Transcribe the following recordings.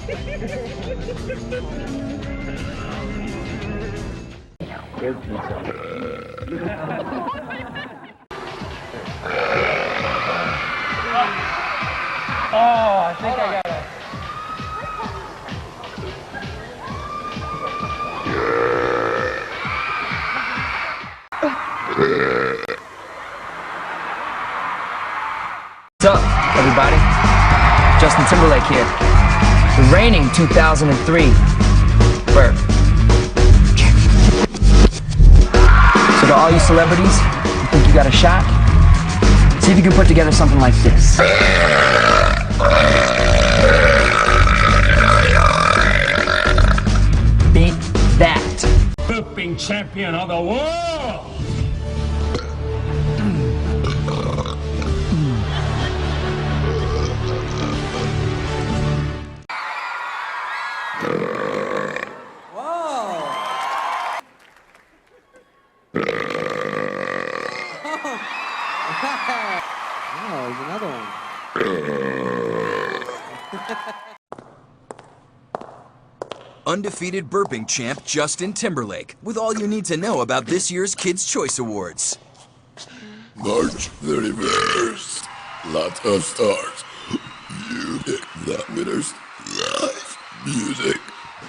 Good pizza. Oh, I think I got it. What's up, everybody? Justin Timberlake here. The reigning 2003 Burp. So to all you celebrities, you think you got a shot? See if you can put together something like this. Beat that. Burping champion of the world! Oh, there's another one. Undefeated burping champ Justin Timberlake, with all you need to know about this year's Kids' Choice Awards. March 31st. Lots of stars. You pick the winners. Live music.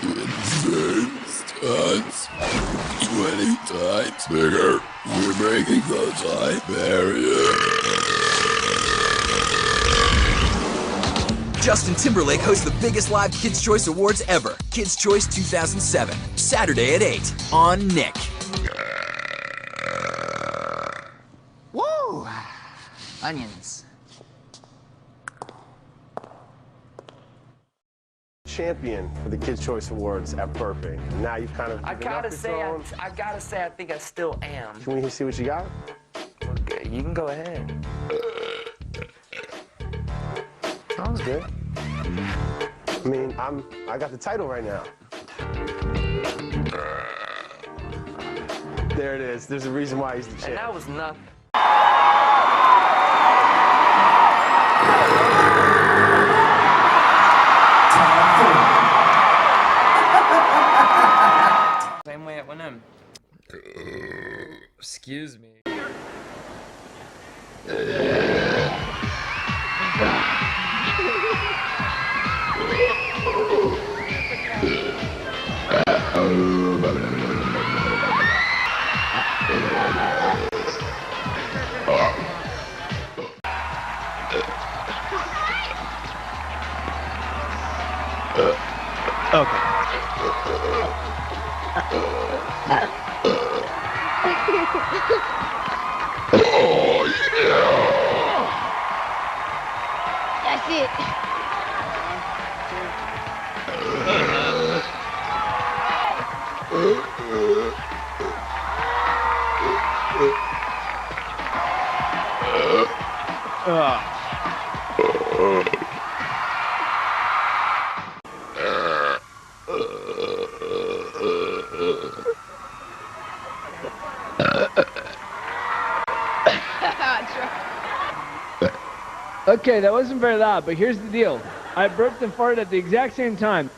Insane stunts. 20 times bigger. We're breaking the time barrier. Justin Timberlake hosts the biggest live Kids' Choice Awards ever. Kids' Choice 2007. Saturday at 8 on Nick. Woo! Onions. Champion for the Kids' Choice Awards at Burping. Now you've kind of I gotta say, I think I still am. Can we see what you got? Okay, you can go ahead. Sounds good. I mean, I got the title right now. There it is. There's a reason why he's the champ. And that was nothing. Same way it went in. Excuse me. Oh, yeah! That's it. Okay, that wasn't very loud, but here's the deal. I burped and farted at the exact same time.